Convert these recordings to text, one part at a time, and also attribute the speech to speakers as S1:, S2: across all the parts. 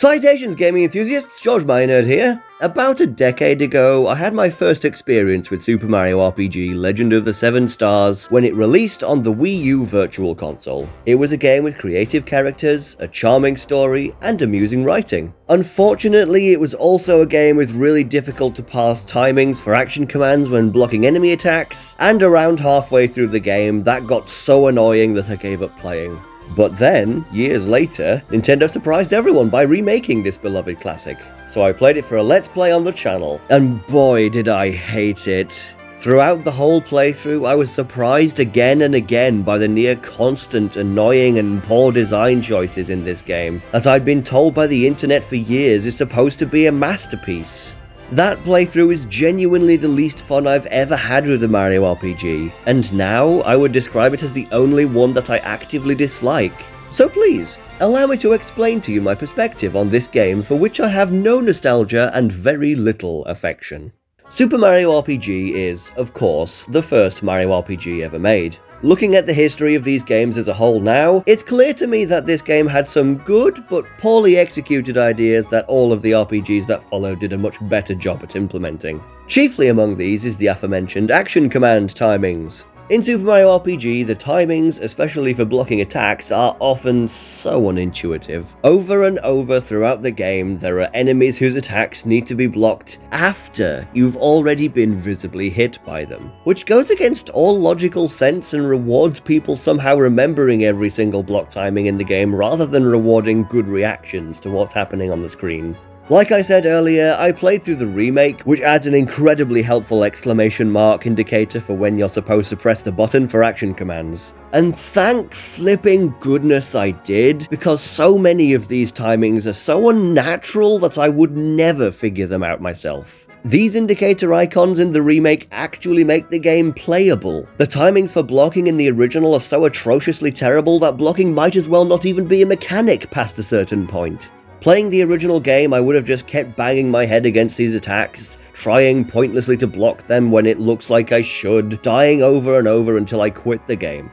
S1: Salutations, gaming enthusiasts, George Maynard here. About a decade ago, I had my first experience with Super Mario RPG Legend of the Seven Stars when it released on the Wii U Virtual Console. It was a game with creative characters, a charming story, and amusing writing. Unfortunately, it was also a game with really difficult to pass timings for action commands when blocking enemy attacks, and around halfway through the game, that got so annoying that I gave up playing. But then, years later, Nintendo surprised everyone by remaking this beloved classic. So I played it for a Let's Play on the channel, and boy did I hate it. Throughout the whole playthrough, I was surprised again and again by the near constant annoying and poor design choices in this game, that I'd been told by the internet for years is supposed to be a masterpiece. That playthrough is genuinely the least fun I've ever had with a Mario RPG, and now I would describe it as the only one that I actively dislike. So please, allow me to explain to you my perspective on this game for which I have no nostalgia and very little affection. Super Mario RPG is, of course, the first Mario RPG ever made. Looking at the history of these games as a whole now, it's clear to me that this game had some good but poorly executed ideas that all of the RPGs that followed did a much better job at implementing. Chiefly among these is the aforementioned action command timings. In Super Mario RPG, the timings, especially for blocking attacks, are often so unintuitive. Over and over throughout the game, there are enemies whose attacks need to be blocked after you've already been visibly hit by them, which goes against all logical sense and rewards people somehow remembering every single block timing in the game rather than rewarding good reactions to what's happening on the screen. Like I said earlier, I played through the remake, which adds an incredibly helpful exclamation mark indicator for when you're supposed to press the button for action commands. And thank flipping goodness I did, because so many of these timings are so unnatural that I would never figure them out myself. These indicator icons in the remake actually make the game playable. The timings for blocking in the original are so atrociously terrible that blocking might as well not even be a mechanic past a certain point. Playing the original game, I would have just kept banging my head against these attacks, trying pointlessly to block them when it looks like I should, dying over and over until I quit the game.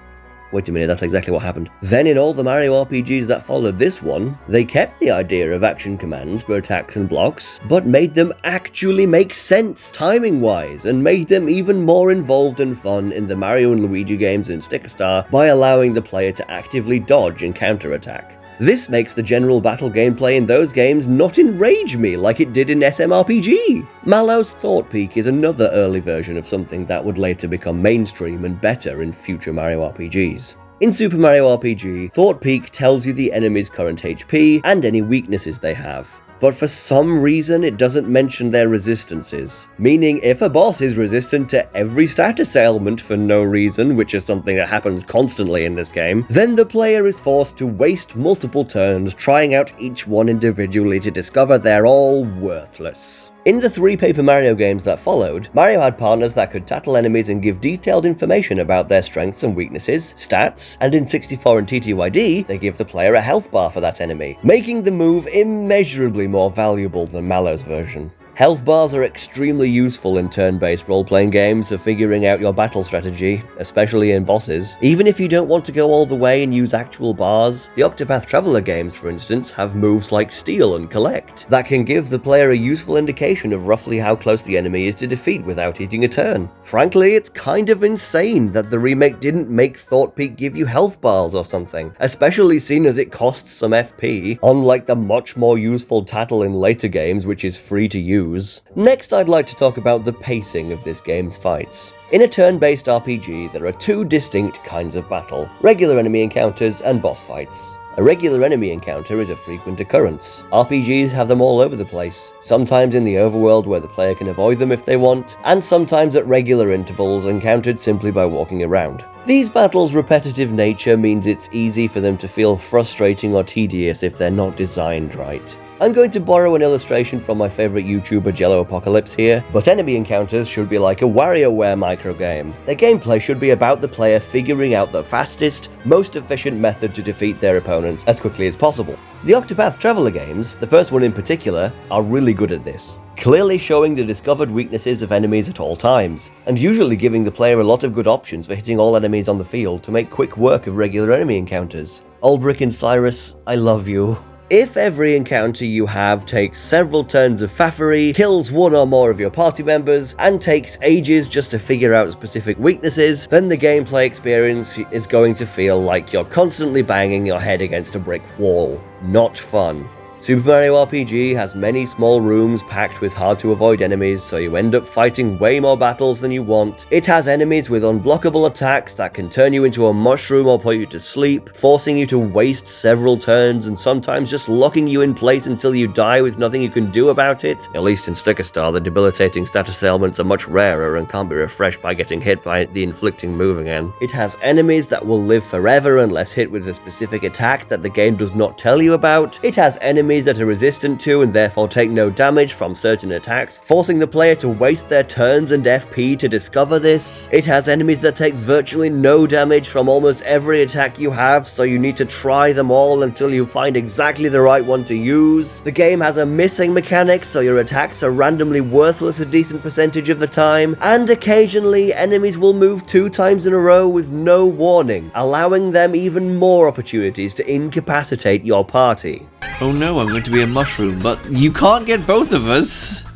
S1: Wait a minute, that's exactly what happened. Then in all the Mario RPGs that followed this one, they kept the idea of action commands for attacks and blocks, but made them actually make sense timing-wise, and made them even more involved and fun in the Mario and Luigi games in Sticker Star by allowing the player to actively dodge and counterattack. This makes the general battle gameplay in those games not enrage me like it did in SMRPG. Mallow's Thought Peak is another early version of something that would later become mainstream and better in future Mario RPGs. In Super Mario RPG, Thought Peak tells you the enemy's current HP and any weaknesses they have. But for some reason it doesn't mention their resistances, meaning if a boss is resistant to every status ailment for no reason, which is something that happens constantly in this game, then the player is forced to waste multiple turns trying out each one individually to discover they're all worthless. In the 3 Paper Mario games that followed, Mario had partners that could tattle enemies and give detailed information about their strengths and weaknesses, stats, and in 64 and TTYD, they give the player a health bar for that enemy, making the move immeasurably more valuable than Mallow's version. Health bars are extremely useful in turn-based role-playing games for figuring out your battle strategy, especially in bosses. Even if you don't want to go all the way and use actual bars, the Octopath Traveler games, for instance, have moves like Steal and Collect that can give the player a useful indication of roughly how close the enemy is to defeat without eating a turn. Frankly, it's kind of insane that the remake didn't make Thought Peak give you health bars or something, especially seen as it costs some FP, unlike the much more useful tattle in later games which is free to use. Next, I'd like to talk about the pacing of this game's fights. In a turn-based RPG, there are 2 distinct kinds of battle: regular enemy encounters and boss fights. A regular enemy encounter is a frequent occurrence. RPGs have them all over the place, sometimes in the overworld where the player can avoid them if they want, and sometimes at regular intervals encountered simply by walking around. These battles' repetitive nature means it's easy for them to feel frustrating or tedious if they're not designed right. I'm going to borrow an illustration from my favourite YouTuber Jello Apocalypse here, but enemy encounters should be like a WarioWare microgame. Their gameplay should be about the player figuring out the fastest, most efficient method to defeat their opponents as quickly as possible. The Octopath Traveler games, the first one in particular, are really good at this, clearly showing the discovered weaknesses of enemies at all times, and usually giving the player a lot of good options for hitting all enemies on the field to make quick work of regular enemy encounters. Ulbrich and Cyrus, I love you. If every encounter you have takes several turns of faffery, kills one or more of your party members, and takes ages just to figure out specific weaknesses, then the gameplay experience is going to feel like you're constantly banging your head against a brick wall. Not fun. Super Mario RPG has many small rooms packed with hard-to-avoid enemies, so you end up fighting way more battles than you want. It has enemies with unblockable attacks that can turn you into a mushroom or put you to sleep, forcing you to waste several turns and sometimes just locking you in place until you die with nothing you can do about it. At least in Sticker Star, the debilitating status ailments are much rarer and can't be refreshed by getting hit by the inflicting move again. It has enemies that will live forever unless hit with a specific attack that the game does not tell you about. It has enemies that are resistant to and therefore take no damage from certain attacks, forcing the player to waste their turns and FP to discover this. It has enemies that take virtually no damage from almost every attack you have, so you need to try them all until you find exactly the right one to use. The game has a missing mechanic, so your attacks are randomly worthless a decent percentage of the time, and occasionally enemies will move 2 times in a row with no warning, allowing them even more opportunities to incapacitate your party.
S2: Oh no, I'm going to be a mushroom, but you can't get both of us.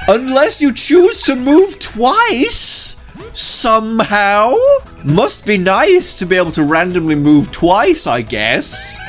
S2: Unless you choose to move twice! Somehow? Must be nice to be able to randomly move twice, I guess.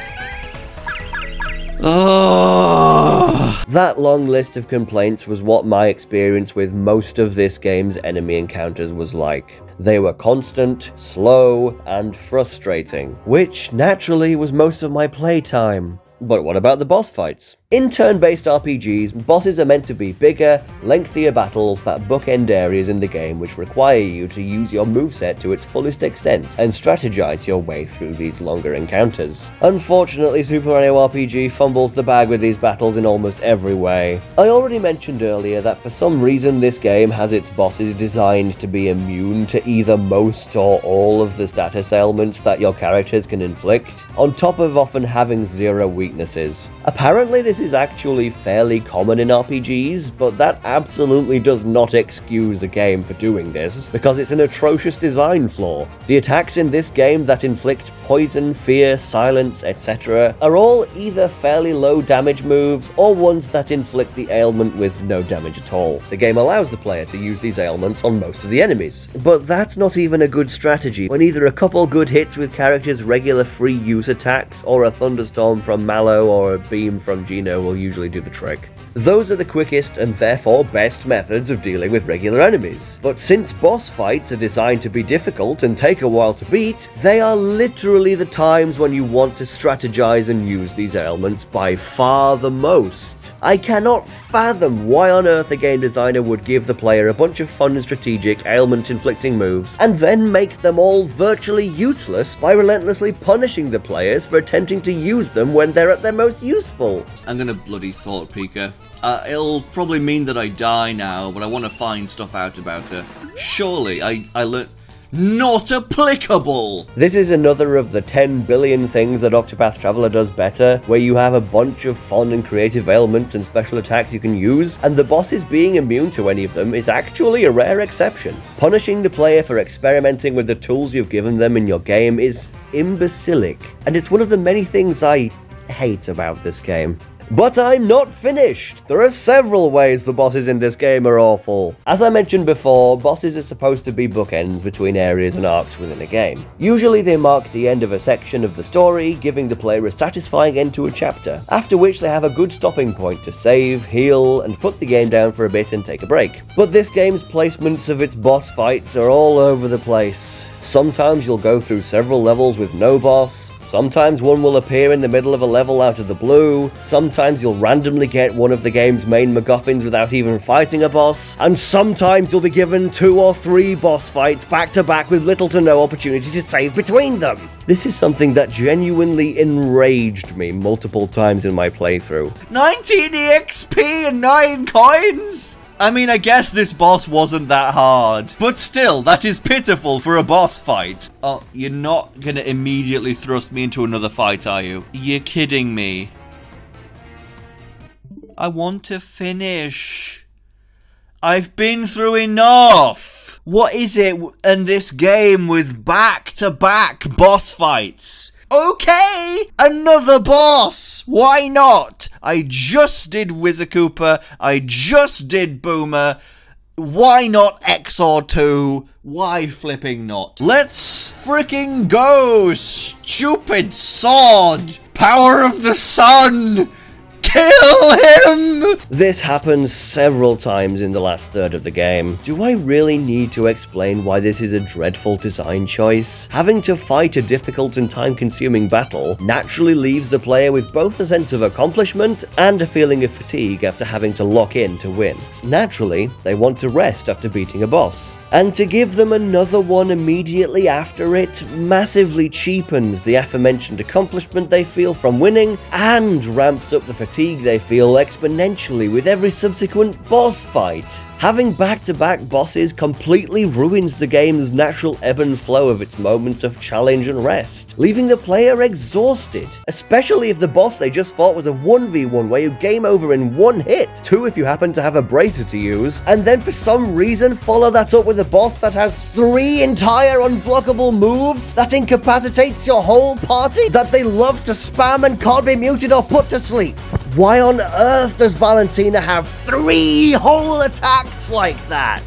S2: Oh.
S1: That long list of complaints was what my experience with most of this game's enemy encounters was like. They were constant, slow, and frustrating, which naturally was most of my playtime. But what about the boss fights? In turn-based RPGs, bosses are meant to be bigger, lengthier battles that bookend areas in the game which require you to use your moveset to its fullest extent and strategize your way through these longer encounters. Unfortunately, Super Mario RPG fumbles the bag with these battles in almost every way. I already mentioned earlier that for some reason this game has its bosses designed to be immune to either most or all of the status ailments that your characters can inflict, on top of often having zero weaknesses. Apparently this is actually fairly common in RPGs, but that absolutely does not excuse a game for doing this, because it's an atrocious design flaw. The attacks in this game that inflict poison, fear, silence, etc. are all either fairly low damage moves, or ones that inflict the ailment with no damage at all. The game allows the player to use these ailments on most of the enemies, but that's not even a good strategy when either a couple good hits with characters' regular free use attacks, or a thunderstorm from Mallow or a beam from Gino will usually do the trick. Those are the quickest and therefore best methods of dealing with regular enemies. But since boss fights are designed to be difficult and take a while to beat, they are literally the times when you want to strategize and use these ailments by far the most. I cannot fathom why on earth a game designer would give the player a bunch of fun and strategic ailment-inflicting moves and then make them all virtually useless by relentlessly punishing the players for attempting to use them when they're at their most useful.
S2: I'm gonna bloody thought peeker. It'll probably mean that I die now, but I want to find stuff out about her. Surely, I learned... Not applicable!
S1: This is another of the 10 billion things that Octopath Traveler does better, where you have a bunch of fun and creative ailments and special attacks you can use, and the bosses being immune to any of them is actually a rare exception. Punishing the player for experimenting with the tools you've given them in your game is imbecilic, and it's one of the many things I hate about this game. But I'm not finished! There are several ways the bosses in this game are awful. As I mentioned before, bosses are supposed to be bookends between areas and arcs within a game. Usually they mark the end of a section of the story, giving the player a satisfying end to a chapter, after which they have a good stopping point to save, heal, and put the game down for a bit and take a break. But this game's placements of its boss fights are all over the place. Sometimes you'll go through several levels with no boss, sometimes one will appear in the middle of a level out of the blue, sometimes you'll randomly get one of the game's main MacGuffins without even fighting a boss, and sometimes you'll be given 2 or 3 boss fights back to back with little to no opportunity to save between them. This is something that genuinely enraged me multiple times in my playthrough.
S2: 19 EXP and 9 coins? I mean, I guess this boss wasn't that hard. But still, that is pitiful for a boss fight. Oh, you're not gonna immediately thrust me into another fight, are you? You're kidding me. I want to finish. I've been through enough. What is it in this game with back-to-back boss fights? Okay, another boss. Why not? I just did Wizardcooper. I just did Boomer. Why not XR2? Why flipping not? Let's freaking go, stupid sword! Power of the sun! Kill him!
S1: This happens several times in the last third of the game. Do I really need to explain why this is a dreadful design choice? Having to fight a difficult and time-consuming battle naturally leaves the player with both a sense of accomplishment and a feeling of fatigue after having to lock in to win. Naturally, they want to rest after beating a boss. And to give them another one immediately after it massively cheapens the aforementioned accomplishment they feel from winning and ramps up the fatigue they feel exponentially with every subsequent boss fight. Having back-to-back bosses completely ruins the game's natural ebb and flow of its moments of challenge and rest, leaving the player exhausted, especially if the boss they just fought was a 1v1 where you game over in one hit, 2 if you happen to have a bracer to use, and then for some reason follow that up with a boss that has 3 entire unblockable moves that incapacitates your whole party that they love to spam and can't be muted or put to sleep. Why on earth does Valentina have 3 whole attacks like that?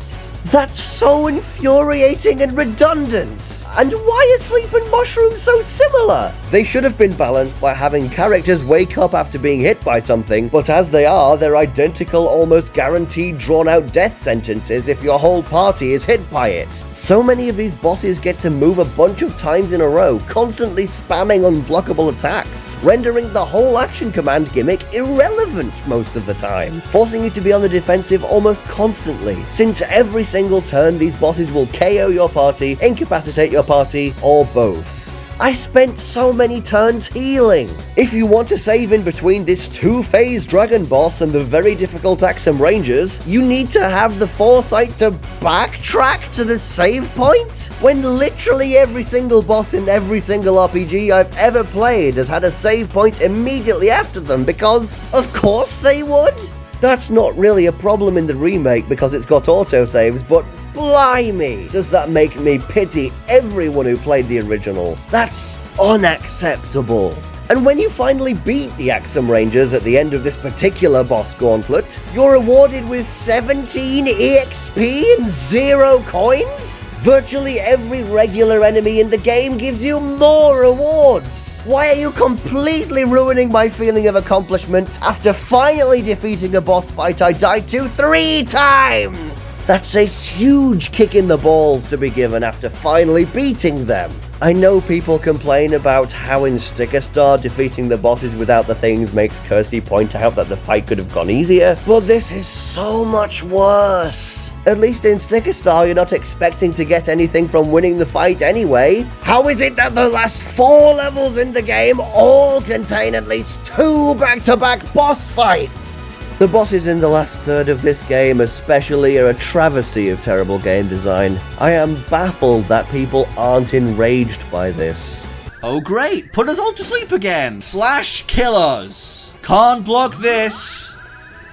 S1: That's so infuriating and redundant. And why are Sleep and Mushroom so similar? They should have been balanced by having characters wake up after being hit by something, but as they are, they're identical, almost guaranteed drawn-out death sentences if your whole party is hit by it. So many of these bosses get to move a bunch of times in a row, constantly spamming unblockable attacks, rendering the whole action command gimmick irrelevant most of the time, forcing you to be on the defensive almost constantly, since every single turn these bosses will KO your party, incapacitate your party, or both. I spent so many turns healing. If you want to save in between this 2-phase dragon boss and the very difficult Axum Rangers, you need to have the foresight to backtrack to the save point? When literally every single boss in every single RPG I've ever played has had a save point immediately after them because, of course they would? That's not really a problem in the remake because it's got autosaves, but blimey, does that make me pity everyone who played the original. That's unacceptable. And when you finally beat the Axum Rangers at the end of this particular boss gauntlet, you're rewarded with 17 EXP and 0 coins? Virtually every regular enemy in the game gives you more rewards. Why are you completely ruining my feeling of accomplishment after finally defeating a boss fight I died to 3 times? That's a huge kick in the balls to be given after finally beating them. I know people complain about how in Sticker Star defeating the bosses without the things makes Kirsty point out that the fight could have gone easier, but this is so much worse. At least in Sticker Star you're not expecting to get anything from winning the fight anyway. How is it that the last 4 levels in the game all contain at least 2 back-to-back boss fights? The bosses in the last third of this game especially are a travesty of terrible game design. I am baffled that people aren't enraged by this.
S2: Oh great, put us all to sleep again. / kill us. Can't block this.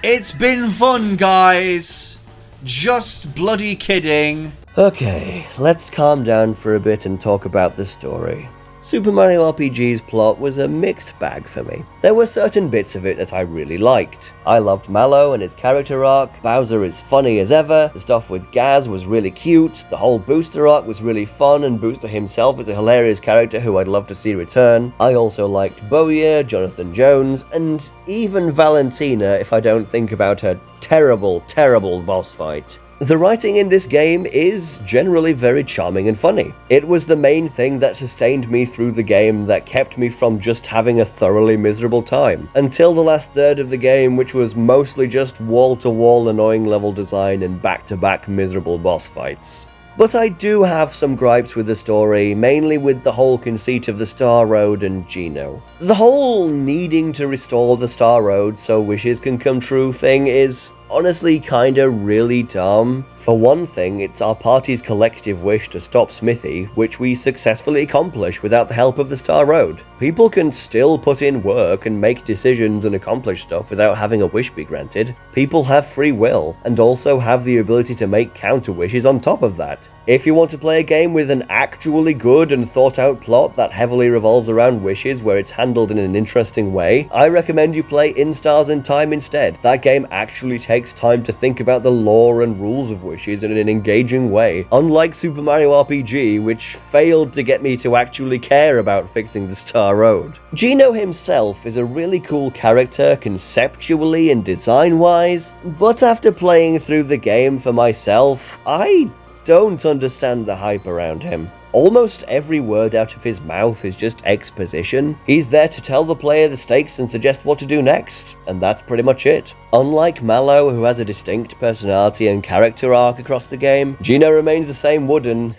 S2: It's been fun, guys. Just bloody kidding.
S1: Okay, let's calm down for a bit and talk about the story. Super Mario RPG's plot was a mixed bag for me. There were certain bits of it that I really liked. I loved Mallow and his character arc, Bowser is funny as ever, the stuff with Gaz was really cute, the whole Booster arc was really fun, and Booster himself is a hilarious character who I'd love to see return. I also liked Bowyer, Jonathan Jones, and even Valentina if I don't think about her terrible boss fight. The writing in this game is generally very charming and funny. It was the main thing that sustained me through the game that kept me from just having a thoroughly miserable time, until the last third of the game, which was mostly just wall-to-wall annoying level design and back-to-back miserable boss fights. But I do have some gripes with the story, mainly with the whole conceit of the Star Road and Geno. The whole needing to restore the Star Road so wishes can come true thing is honestly kinda really dumb. For one thing, it's our party's collective wish to stop Smithy, which we successfully accomplish without the help of the Star Road. People can still put in work and make decisions and accomplish stuff without having a wish be granted. People have free will, and also have the ability to make counter wishes on top of that. If you want to play a game with an actually good and thought out plot that heavily revolves around wishes where it's handled in an interesting way, I recommend you play In Stars in Time instead. That game actually takes time to think about the lore and rules of wishes in an engaging way, unlike Super Mario RPG, which failed to get me to actually care about fixing the Star Road. Geno himself is a really cool character conceptually and design-wise, but after playing through the game for myself, I don't understand the hype around him. Almost every word out of his mouth is just exposition. He's there to tell the player the stakes and suggest what to do next, and that's pretty much it. Unlike Mallow, who has a distinct personality and character arc across the game, Geno remains the same wooden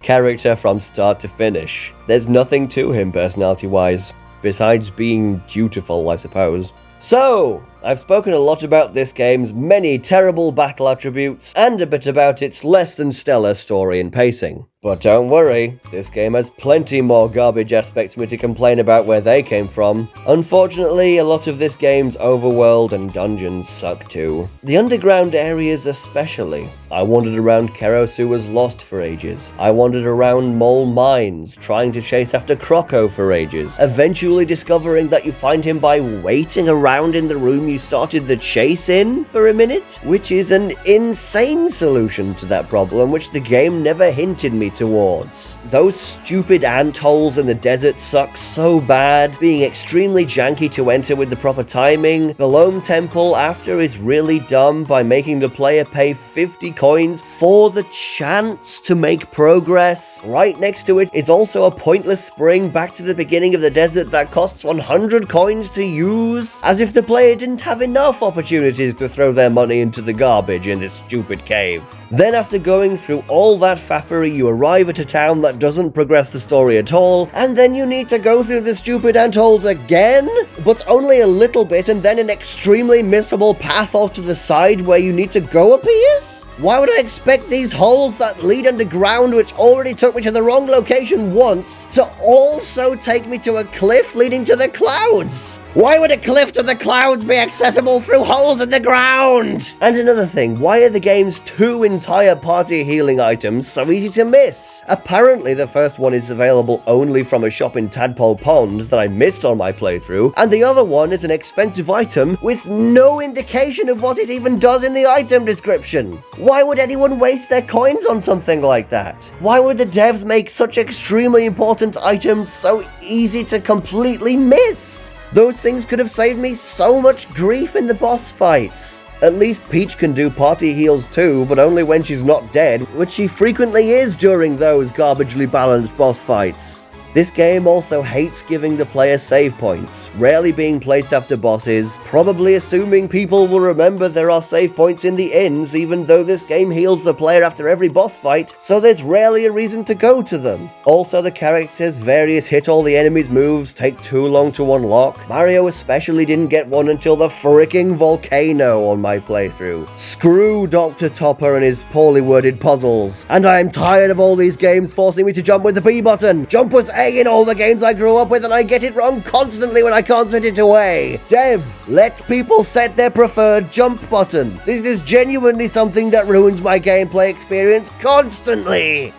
S1: character from start to finish. There's nothing to him personality-wise, besides being dutiful, I suppose. So, I've spoken a lot about this game's many terrible battle attributes, and a bit about its less than stellar story and pacing. But don't worry, this game has plenty more garbage aspects for me to complain about where they came from. Unfortunately, a lot of this game's overworld and dungeons suck too. The underground areas especially. I wandered around Kerosua's Lost for ages. I wandered around Mole Mines, trying to chase after Croco for ages, eventually discovering that you find him by waiting around in the room you started the chase in for a minute, which is an insane solution to that problem, which the game never hinted me towards. Those stupid antholes in the desert suck so bad, being extremely janky to enter with the proper timing. The Loam Temple after is really dumb by making the player pay 50 coins for the chance to make progress. Right next to it is also a pointless spring back to the beginning of the desert that costs 100 coins to use, as if the player didn't have enough opportunities to throw their money into the garbage in this stupid cave. Then after going through all that faffery, you arrive at a town that doesn't progress the story at all, and then you need to go through the stupid antholes again? But only a little bit, and then an extremely missable path off to the side where you need to go appears? Why would I expect these holes that lead underground, which already took me to the wrong location once, to also take me to a cliff leading to the clouds? Why would a cliff to the clouds be accessible through holes in the ground? And another thing, why are the game's 2 entire party healing items so easy to miss? Apparently the first one is available only from a shop in Tadpole Pond that I missed on my playthrough, and the other one is an expensive item with no indication of what it even does in the item description. Why would anyone waste their coins on something like that? Why would the devs make such extremely important items so easy to completely miss? Those things could have saved me so much grief in the boss fights. At least Peach can do party heals too, but only when she's not dead, which she frequently is during those garbagely balanced boss fights. This game also hates giving the player save points, rarely being placed after bosses, probably assuming people will remember there are save points in the inns even though this game heals the player after every boss fight, so there's rarely a reason to go to them. Also, the character's various hit all the enemies moves take too long to unlock. Mario especially didn't get one until the fricking volcano on my playthrough. Screw Dr. Topper and his poorly worded puzzles. And I am tired of all these games forcing me to jump with the B button. Jump was A in all the games I grew up with, and I get it wrong constantly when I can't set it away. Devs, let people set their preferred jump button. This is genuinely something that ruins my gameplay experience constantly.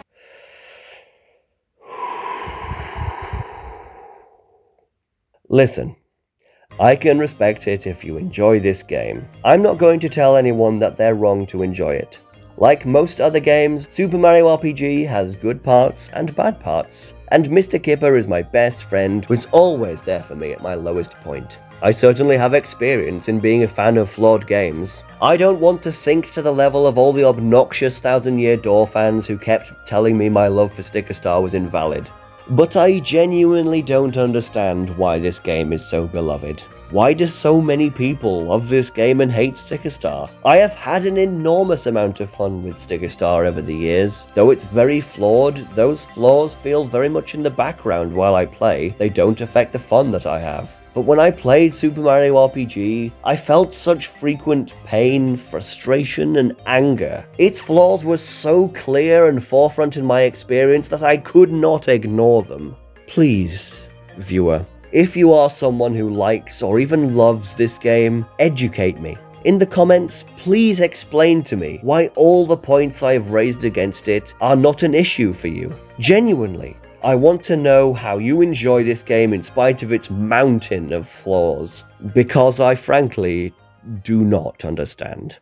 S1: Listen, I can respect it if you enjoy this game. I'm not going to tell anyone that they're wrong to enjoy it. Like most other games, Super Mario RPG has good parts and bad parts, and Mr. Kipper is my best friend who's always there for me at my lowest point. I certainly have experience in being a fan of Flawed games. I don't want to sink to the level of all the obnoxious Thousand Year Door fans who kept telling me my love for Sticker Star was invalid. But I genuinely don't understand why this game is so beloved. Why do so many people love this game and hate Sticker Star? I have had an enormous amount of fun with Sticker Star over the years. Though it's very flawed, those flaws feel very much in the background while I play. They don't affect the fun that I have. But when I played Super Mario RPG, I felt such frequent pain, frustration, and anger. Its flaws were so clear and forefront in my experience that I could not ignore them. Please, viewer, if you are someone who likes or even loves this game, educate me. In the comments, please explain to me why all the points I have raised against it are not an issue for you. Genuinely, I want to know how you enjoy this game in spite of its mountain of flaws, because I frankly do not understand.